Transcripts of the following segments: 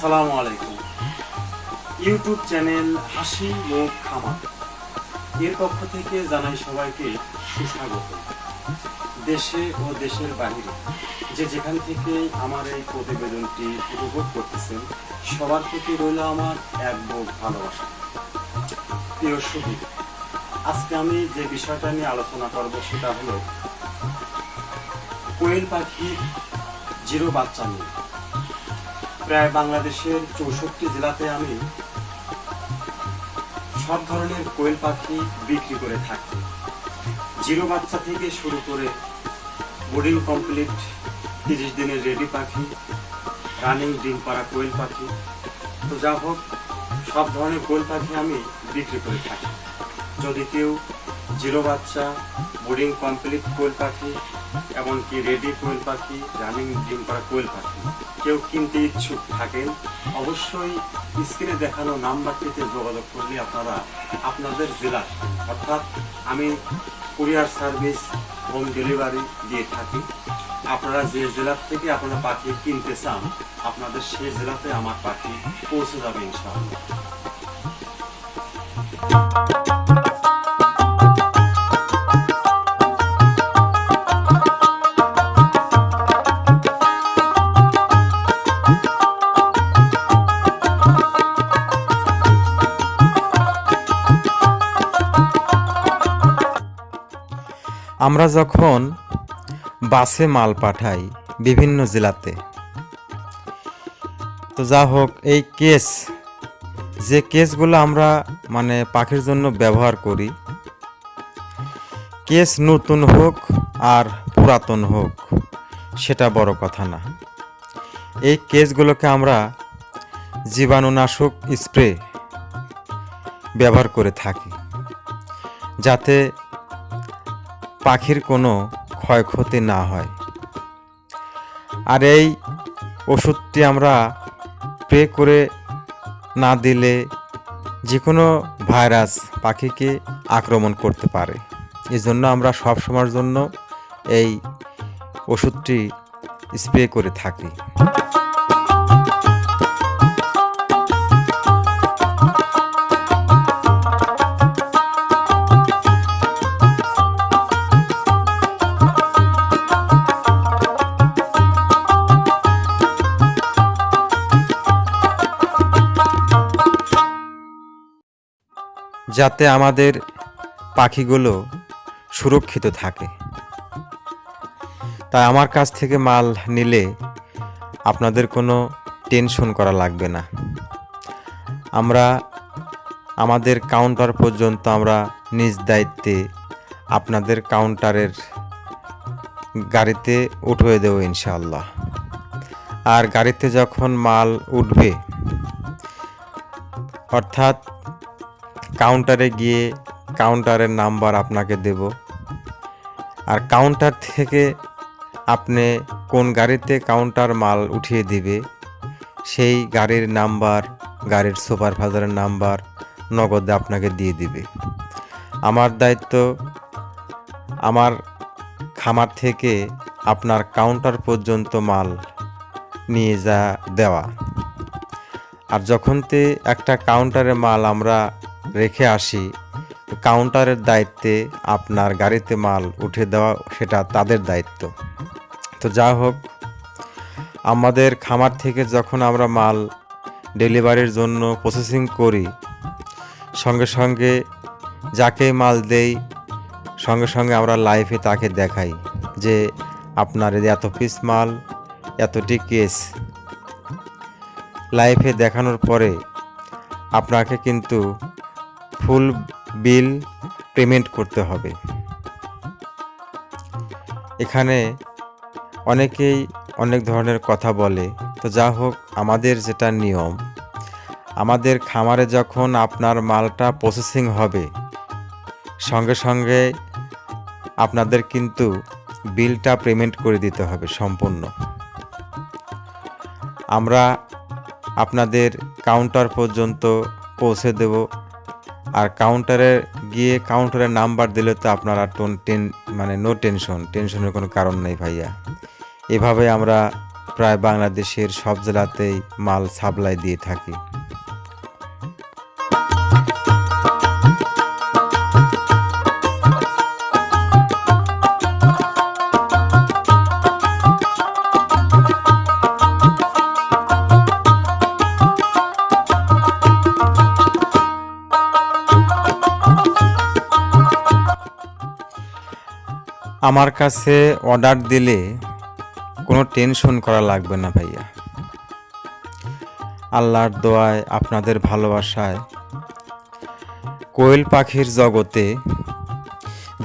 আসসালামু আলাইকুম। YouTube channel হাসি মুখ খামার এর পক্ষ থেকে জানাই সবাইকে সুস্বাগত। দেশে ও দেশের বাইরে যে যেখান থেকে আমার এই প্রতিবেদনটি উপভোগ করতেছেন সবার প্রতি রইল আমার এক বুক ভালোবাসা। প্রিয় সুধী, আজকে আমি যে বিষয়টা নিয়ে আলোচনা করব সেটা হলো কোয়েল পাখির জিরো বাচ্চা নিয়ে। প্রায় বাংলাদেশের 64 জেলাতে আমি সব ধরনের কোয়েল পাখি বিক্রি করে থাকি। জিরো বাচ্চা থেকে শুরু করে বোর্ডিং কমপ্লিট 30 দিনের রেডি পাখি, রানিং ডিম পাড়া কোয়েল পাখি, তো যা হোক সব ধরনের কোয়েল পাখি আমি বিক্রি করে থাকি। যদি কেউ জিরো বাচ্চা, বোর্ডিং কমপ্লিট কোয়েল পাখি, এমনকি রেডি কোয়েল পাখি, রানিং ডিম পাড়া কোয়েল পাখি কেউ কিনতে ইচ্ছুক থাকেন, অবশ্যই স্ক্রিনে দেখানো নাম্বারটিতে যোগাযোগ করলে আপনারা আপনাদের জেলা, অর্থাৎ আমি কুরিয়ার সার্ভিস, হোম ডেলিভারি দিয়ে থাকি। আপনারা যে জেলার থেকে আপনারা পাখি কিনতে চান আপনাদের সেই জেলাতে আমার পাখি পৌঁছে যাবে ইনশাআল্লাহ। আমরা যখন বাসে মাল পাঠাই বিভিন্ন জেলাতে, তো যা হোক এই যে কেসগুলো আমরা পাখির জন্য ব্যবহার করি, কেস নতুন হোক আর পুরাতন হোক সেটা বড় কথা না। এই কেসগুলোকে আমরা জীবাণুনাশক স্প্রে ব্যবহার করে থাকি যাতে পাখির কোনো ক্ষয়ক্ষতি না হয়। আর এই ওষুধটি আমরা স্প্রে করে না দিলে যে কোনো ভাইরাস পাখিকে আক্রমণ করতে পারে। এই জন্য আমরা সব সময়ের জন্য এই ওষুধটি স্প্রে করে থাকি। যাতে আমাদের পাখিগুলো সুরক্ষিত থাকে। তাই আমার কাছ থেকে মাল নিলে আপনাদের কোনো টেনশন করা লাগবে না। আমরা আমাদের কাউন্টার পর্যন্ত আমরা নিজ দায়িত্বে আপনাদের কাউন্টারের গাড়িতে উঠিয়ে দেবো ইনশাআল্লাহ। আর গাড়িতে যখন মাল উঠবে, অর্থাৎ কাউন্টারে গিয়ে কাউন্টারের নাম্বার আপনাকে দেব, আর কাউন্টার থেকে আপনি কোন গাড়িতে কাউন্টার মাল উঠিয়ে দিবে সেই গাড়ির নাম্বার, গাড়ির সুপারভাইজারের নাম্বার নগদে আপনাকে দিয়ে দিবে। আমার দায়িত্ব আমার খামার থেকে আপনার কাউন্টার পর্যন্ত মাল নিয়ে দেওয়া। আর যখন একটা কাউন্টারে মাল আমরা রেখে আসি, কাউন্টারের দায়িত্বে আপনার গাড়িতে মাল উঠে দেওয়া সেটা তাদের দায়িত্ব। তো যা হোক, আমাদের খামার থেকে যখন আমরা মাল ডেলিভারির জন্য প্রসেসিং করি, সঙ্গে সঙ্গে যাকে মাল দেই সঙ্গে সঙ্গে আমরা লাইভে তাকে দেখাই যে আপনার এত পিস মাল, এতটি কেস। লাইভে দেখানোর পরে আপনাকে কিন্তু ফুল বিল পেমেন্ট করতে হবে। এখানে অনেকেই অনেক ধরনের কথা বলে, তো যা হোক আমাদের যেটা নিয়ম, আমাদের খামারে যখন আপনার মালটা প্রসেসিং হবে সঙ্গে সঙ্গে আপনাদের কিন্তু বিলটা পেমেন্ট করে দিতে হবে সম্পূর্ণ। আমরা আপনাদের কাউন্টার পর্যন্ত পৌঁছে দেব। আর কাউন্টারে গিয়ে কাউন্টারের নাম্বার দিলে তো আপনারা নো টেনশনের কোনো কারণ নেই ভাইয়া। এভাবে আমরা প্রায় বাংলাদেশের সব জেলাতেই মাল সাপ্লাই দিয়ে থাকি। আমার কাছে অর্ডার দিলে কোনো টেনশন করা লাগবে না ভাইয়া। আল্লাহর দোয়ায়, আপনাদের ভালোবাসায় কোয়েল পাখির জগতে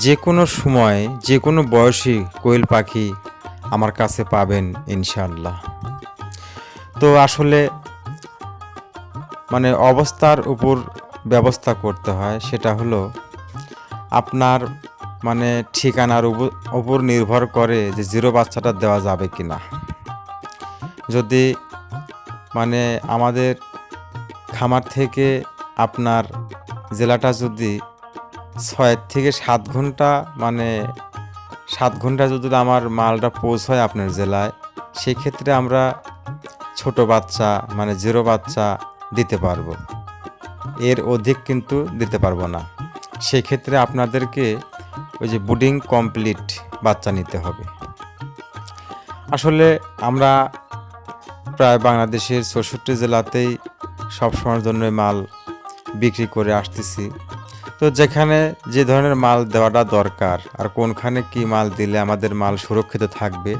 যে কোনো সময় যে কোনো বয়সী কোয়েল পাখি আমার কাছে পাবেন ইনশাআল্লাহ। তো আসলে মানে অবস্থার উপর ব্যবস্থা করতে হয়, সেটা হলো আপনার মানে ঠিকানার উপর নির্ভর করে যে জিরো বাচ্চাটা দেওয়া যাবে কি না। যদি মানে আমাদের খামার থেকে আপনার জেলাটা যদি 6 থেকে 7 ঘন্টা মানে 7 ঘন্টা যদি আমার মালটা পৌঁছায় আপনার জেলায়, সেক্ষেত্রে আমরা ছোট বাচ্চা মানে জিরো বাচ্চা দিতে পারবো, এর অধিক কিন্তু দিতে পারবো না। সেক্ষেত্রে আপনাদেরকে ওই যে ব্রিডিং কমপ্লিট বাচ্চা নিতে হবে। আসলে আমরা প্রায় বাংলাদেশের 64 জেলাতেই সবসময়ের জন্য মাল বিক্রি করে আসতেছি। তো যেখানে যে ধরনের মাল দেওয়াটা দরকার আর কোনখানে কি মাল দিলে আমাদের মাল সুরক্ষিত থাকবে,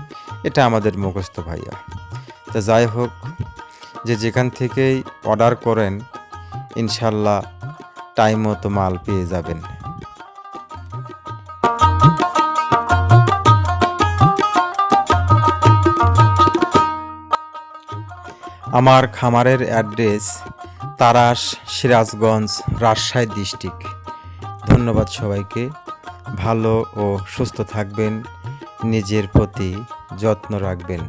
এটা আমাদের মুখস্থ ভাইয়া। তো যাই হোক, যে যেখান থেকেই অর্ডার করেন ইনশাল্লাহ টাইম মতো মাল পেয়ে যাবেন। আমার খামারের অ্যাড্রেস তারাস, সিরাজগঞ্জ, রাজশাহী ডিস্ট্রিক্ট। ধন্যবাদ সবাইকে। ভালো ও সুস্থ থাকবেন, নিজের প্রতি যত্ন রাখবেন।